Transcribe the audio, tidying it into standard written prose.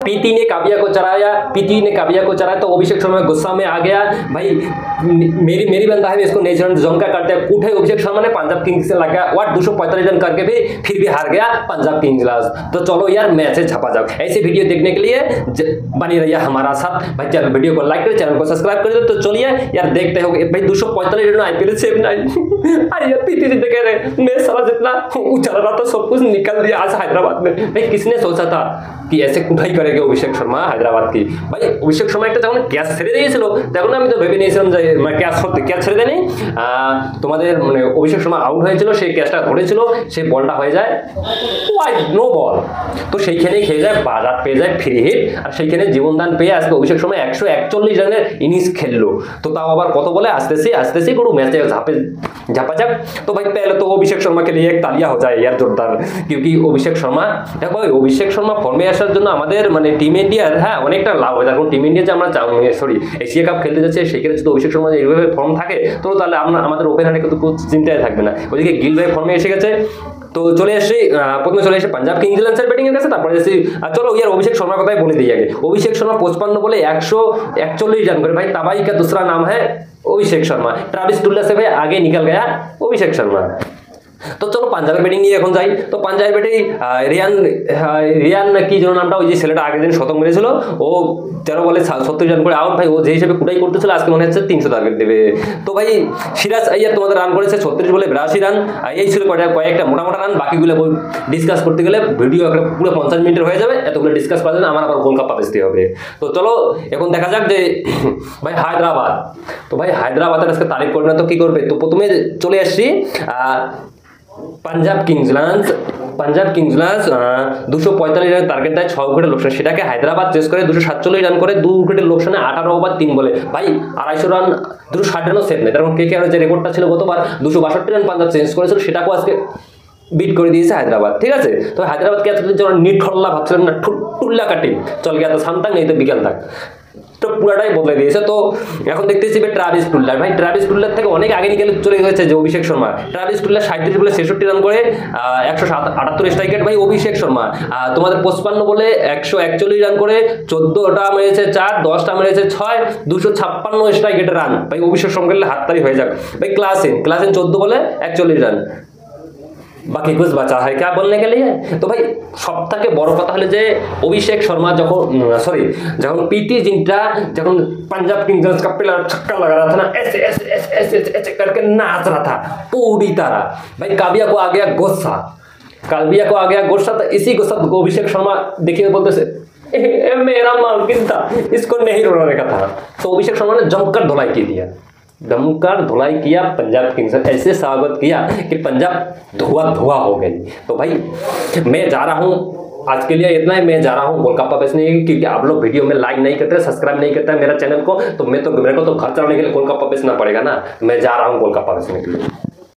PT ने काव्या को चराया, PT ने काव्या को चराया तो अभिषेक शर्मा गुस्सा में आ गया भाई, मेरी बंदा है इसको नेचुरल जंका करते हैं कूठे अभिषेक शर्मा ने पंजाब किंग्स से लगा वाट 245 रन करके भी फिर भी हार गया पंजाब किंग्स। तो चलो यार मैच झपा जाओ। ऐसे वीडियो देखने के लिए बनी रहिए हमारा साथ भाई। चैनल वीडियो को लाइक करें, चैनल को सब्सक्राइब कर दो। तो चलिए यार देखते हो भाई 245 रन आईपीएल से अरे यार पीटी जी कह रहे मैं सारा जितना उछल रहा था सब कुछ निकल दिया आज हैदराबाद में। भाई किसने सोचा था कि ऐसे कुठाई करेगा अभिषेक शर्मा हैदराबाद की। भाई अभिषेক শর্মা একটা যখন ক্যাচ ছেড়ে দিয়েছিল তখন আমি তো ভেবে নিয়েছিলাম যে ক্যাচ ছেড়ে দেয়নি, তোমাদের মানে অভিষেক শর্মা আউট হয়েছিল, সেই ক্যাচটা ধরেছিল, সেই বলটা হয়ে যায় ওয়াইড নো বল, তো সেইখানেই খেয়ে যায় বাজার পেয়ে যায় ফ্রি হিট, আর সেইখানে জীবনদান পেয়ে আজকে অভিষেক শর্মা 141 রানের ইনিংস খেললো। তো তাও আবার কত বলে आस्ते কোনো मैच झापा जाक। तो भाई पहले तो अभिषेक शर्मा के लिए एक तालिया हो जाए यार जोरदार, क्योंकि अभिषेक शर्मा देखो अभिषेक शर्मा फर्मे আসার জন্য আমাদের মানে টিম ইন্ডিয়ার হ্যাঁ অনেকটা লাভ হয়। কারণ টিম ইন্ডিয়া যে আমরা সরি এশিয়া কাপ খেলতে যাচ্ছে সেখানে যদি অভিষেক শর্মা এইভাবে ফর্ম থাকে তো তাহলে আমাদের ওপেনারে কিন্তু কোনো চিন্তাই থাকবে না। ওইদিকে গিল ভাই ফর্মে এসে গেছে। তো চলে আসছি প্রথমে চলে এসে পাঞ্জাব কিংস ইলেভেনের ব্যাটিং এর কাছে, তারপরে এসে চলো यार अभिषेक शर्मा কথাই বলে দিই আগে। अभिषेक शर्मा 55 বলে 141 रन করে भाई, तबाही का दूसरा नाम है अभिषेक शर्मा। ट्रेविस टुल्ला से भाई आगे निकल गया अभिषेक शर्मा। तो चलो পাঞ্জাবের ব্যাটিং নিয়ে এখন যাই। তো পাঞ্জাবের ব্যাটিং রিয়ান কি যেন নামটা, ওই যে ছেলেটা আগের দিন শতক মেরেছিল, ও 13 বলে 70 রান করে আউট। ভাই ও যে হিসেবে কুটাই করতেছিল আজকে মনে হচ্ছে 300 টার্গেট দেবে। তো ভাই সিরাজ আইয়ার তোমাদের রান করেছে 36 বলে 82 রান। এই ছিল কয়েকটা মোটা রান, বাকিগুলো ডিসকাস করতে গেলে ভিডিও পুরো 50 মিনিটের হয়ে যাবে, এতগুলো ডিসকাস করার জন্য আমার আবার গোল কাপ দিতে হবে। তো চলো এখন দেখা যাক যে ভাই হায়দ্রাবাদ, তো ভাই হায়দ্রাবাদের আজকে তারিখ করবে না তো কি করবে। তো প্রথমে চলে আসছি পাঞ্জাব কিংস 245 রানের টার্গেট দেয় 6 উইকেটের লোকসান, সেটাকে হায়দ্রাবাদ চেস করে 247 রান করে 2 উইকেটের লোকসানে 18 ওভার 3 বলে ভাই 250 রান 260 রানও সেট নেই। কারণ কেকেআর যে রেকর্ডটা ছিল গতবার 262 রান পাঞ্জাব চেঞ্জ করেছিল, সেটাকেও আজকে বিট করে দিয়েছে হায়দ্রাবাদ। ঠিক আছে, তো হায়দ্রাবাদকে আজকে যখন নিট খল্লা ভাবছিলেন না টুল্লা কাটি চল গিয়া তো সামটাং নেই তো বিকাল থাক, তো পুরাটাই বদলে দিয়েছে। তো এখন দেখতেছি ট্রেভিস টুল্লার, ভাই ট্রেভিস টুল্লার থেকে অনেক আগে নিয়ে চলে গেছে যে অভিষেক শর্মা। ট্রেভিস টুল্লার 37 বলে 66 রান করে 178 স্ট্রাইক রেট। ভাই অভিষেক শর্মা তোমাদের 55 বলে 141 রান করে 14টা মেরেছে 4, 10টা মেরেছে 6, 256 স্ট্রাইক রেটের রান। ভাই অভিষেক শর্মা খেললে হাততালি হয়ে যাক। ভাই ক্লাসিন 14 বলে 41 রান, বাকি কুছ বাঁচা হয় क्या बोलने के लिए। तो भाई सब থেকে বড় কথা হলো যে অভিষেক শর্মা যখন पीटी जिंटा जब पंजाब किंग्स का पहला छक्का लगा रहा था ना ऐसे ऐसे ऐसे ऐसे ऐसे करके नाच रहा था पूरी तरह। भाई काव्या को आ गया गुस्सा, तो इसी गुस्सा को अभिषेक शर्मा देखिए बोलते से मेरा मालकिन था इसको नहीं रोने का था। तो अभिषेक शर्मा ने जमकर धुलाई किया पंजाब किंग्स, ऐसे स्वागत किया कि पंजाब धुआं हो गई। तो भाई मैं जा रहा हूँ आज के लिए इतना ही, मैं जा रहा हूँ गोलगप्पा बेचने, क्योंकि आप लोग वीडियो में लाइक नहीं करते, सब्सक्राइब नहीं करते मेरा चैनल को, तो मेरे को तो घर चलाने के लिए गोलगप्पा बेचना पड़ेगा ना। मैं जा रहा हूँ गोलगप्पा बेचने के लिए।